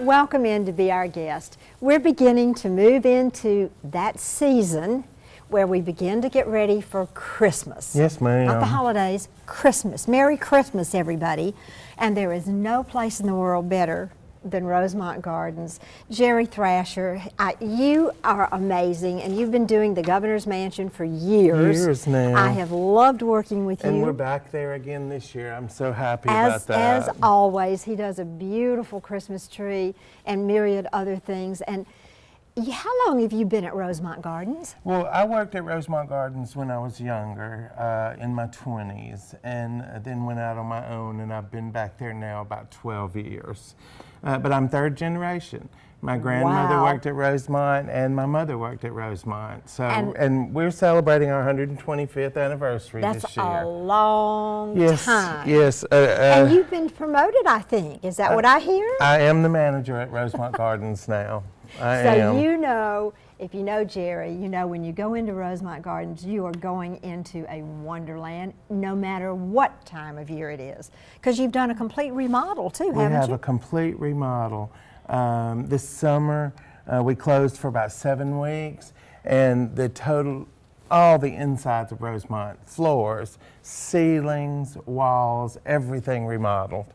welcome in to be our guest. We're beginning to move into that season where we begin to get ready for Christmas. Yes, ma'am. Not the holidays, Christmas. Merry Christmas, everybody. And there is no place in the world better than Rosemont Gardens. Jerry Thrasher, you are amazing, and you've been doing the Governor's Mansion for years. Years now. I have loved working with you. And we're back there again this year. I'm so happy about that. As always, he does a beautiful Christmas tree and myriad other things. And how long have you been at Rosemont Gardens? Well, I worked at Rosemont Gardens when I was younger, in my 20s, and then went out on my own, and I've been back there now about 12 years. But I'm third generation. My grandmother worked at Rosemont, and my mother worked at Rosemont. So, and we're celebrating our 125th anniversary this year. That's a long time. Yes. And you've been promoted, I think. Is that what I hear? I am the manager at Rosemont Gardens now. I am. You know, if you know Jerry, you know when you go into Rosemont Gardens, you are going into a wonderland, no matter what time of year it is. Because you've done a complete remodel too, haven't you? We have a complete remodel. This summer, we closed for about 7 weeks, and all the insides of Rosemont, floors, ceilings, walls, everything remodeled.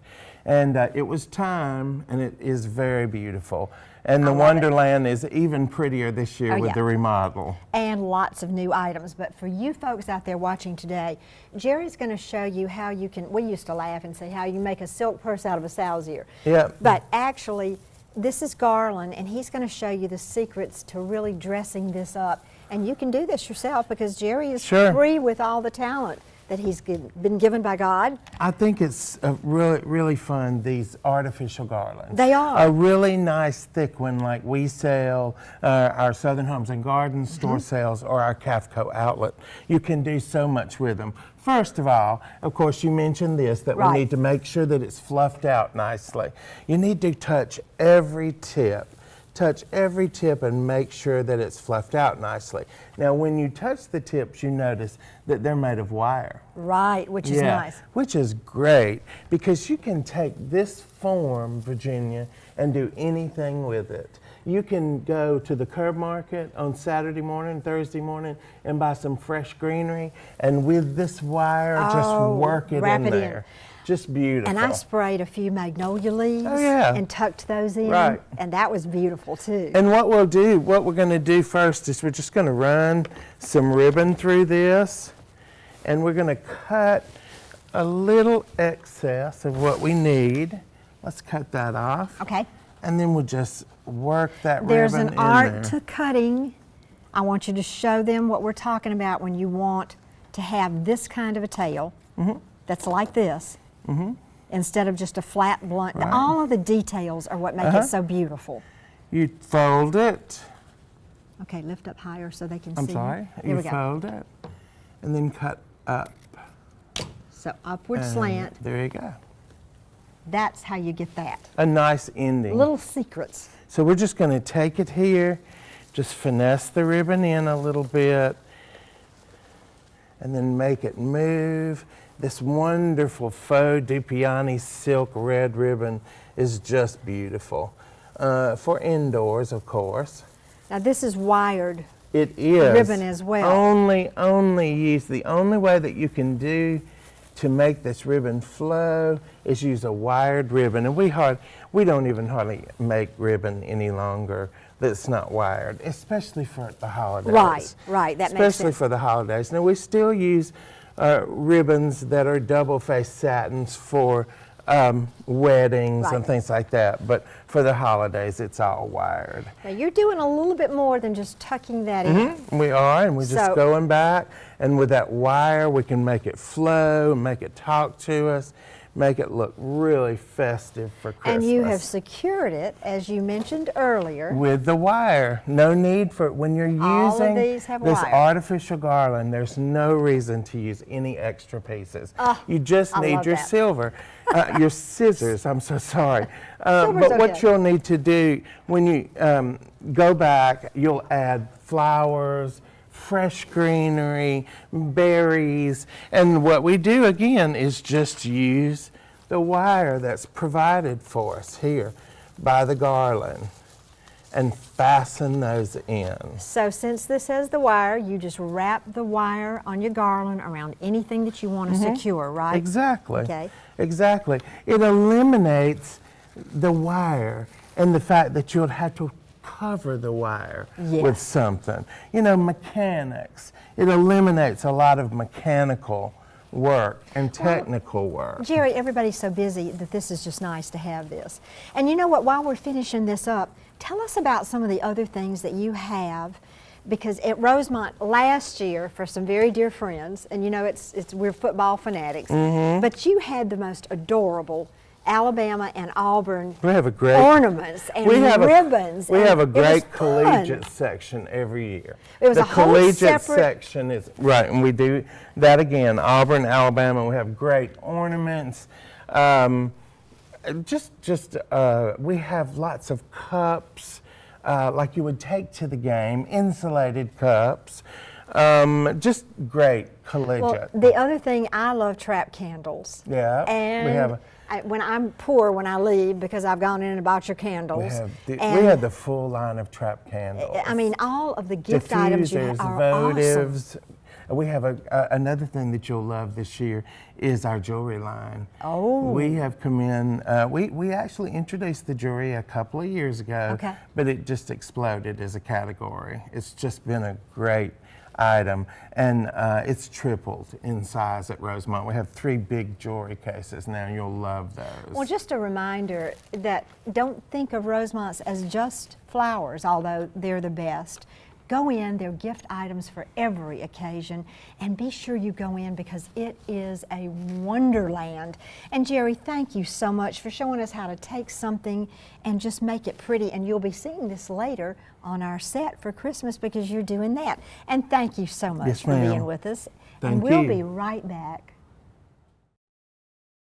And it was time, and it is very beautiful. And the Wonderland is even prettier this year with the remodel. And lots of new items. But for you folks out there watching today, Jerry's going to show you how you can, we used to laugh and say how you make a silk purse out of a sow's ear. Yeah. But actually, this is Garland, and he's going to show you the secrets to really dressing this up. And you can do this yourself because Jerry is free with all the talent that he's been given by God. I think it's really, really fun, these artificial garlands. They are. A really nice thick one like we sell, our Southern Homes and Gardens store sells, or our CAFCO outlet. You can do so much with them. First of all, of course, you mentioned this, that we need to make sure that it's fluffed out nicely. You need to touch every tip. Touch every tip and make sure that it's fluffed out nicely. Now, when you touch the tips, you notice that they're made of wire. Right, which is nice. Which is great, because you can take this form, Virginia, and do anything with it. You can go to the curb market on Saturday morning, Thursday morning, and buy some fresh greenery, and with this wire, just work it in there. Just beautiful. And I sprayed a few magnolia leaves and tucked those in, and that was beautiful too. And what we're going to do first is we're just going to run some ribbon through this, and we're going to cut a little excess of what we need. Let's cut that off. Okay. And then we'll just work that There's ribbon an art to cutting. I want you to show them what we're talking about when you want to have this kind of a tail that's like this. Instead of just a flat, blunt. All of the details are what make it so beautiful. You fold it. Okay, lift up higher so they can see. I'm sorry. You fold it and then cut up. So upward slant. There you go. That's how you get that. A nice ending. Little secrets. So we're just going to take it here, just finesse the ribbon in a little bit, and then make it move. This wonderful faux Dupioni silk red ribbon is just beautiful. For indoors, of course. Now this is wired. It is. Ribbon as well. Only use, the only way that you can do to make this ribbon flow is use a wired ribbon. And we don't even hardly make ribbon any longer that's not wired, especially for the holidays. Right, that makes sense. Especially for the holidays. Now we still use ribbons that are double-faced satins for weddings and things like that, but for the holidays it's all wired. Now you're doing a little bit more than just tucking that in. We are, and we're just going back, and with that wire we can make it flow, make it talk to us, make it look really festive for Christmas. And you have secured it, as you mentioned earlier, with the wire. No need for, when you're using this artificial garland, there's no reason to use any extra pieces. You just need your silver, your scissors, I'm so sorry. But what you'll need to do, when you go back, you'll add flowers, fresh greenery, berries, and what we do again is just use the wire that's provided for us here. by the garland and fasten those in. So since this has the wire, you just wrap the wire on your garland around anything that you want to secure, right? Exactly. Okay. Exactly. It eliminates the wire and the fact that you'll have to cover the wire with something. You know, mechanics. It eliminates a lot of mechanical work and technical work. Jerry, everybody's so busy that this is just nice to have this. And you know what, while we're finishing this up, tell us about some of the other things that you have, because at Rosemont last year, for some very dear friends, and you know we're football fanatics, but you had the most adorable Alabama and Auburn ornaments and ribbons. We have a great collegiate section every year. It was the a whole collegiate separate section is right, and we do that again. Auburn, Alabama. We have great ornaments. We have lots of cups, like you would take to the game, insulated cups. Just great collegiate. Well, the other thing, I love trap candles. Yeah, and we have. When I'm poor when I leave, because I've gone in and bought your candles. We have the full line of trap candles. I mean, all of the gift items you have are votives. Awesome. We have another thing that you'll love this year is our jewelry line. Oh. We have come in, we actually introduced the jewelry a couple of years ago, but it just exploded as a category. It's just been a great item, and it's tripled in size at Rosemont. We have 3 big jewelry cases now, and you'll love those. Well, just a reminder that don't think of Rosemonts as just flowers, although they're the best. Go in, they're gift items for every occasion, and be sure you go in because it is a wonderland. And Jerry, thank you so much for showing us how to take something and just make it pretty, and you'll be seeing this later on our set for Christmas because you're doing that. And thank you so much for being with us. Thank and we'll you. be right back.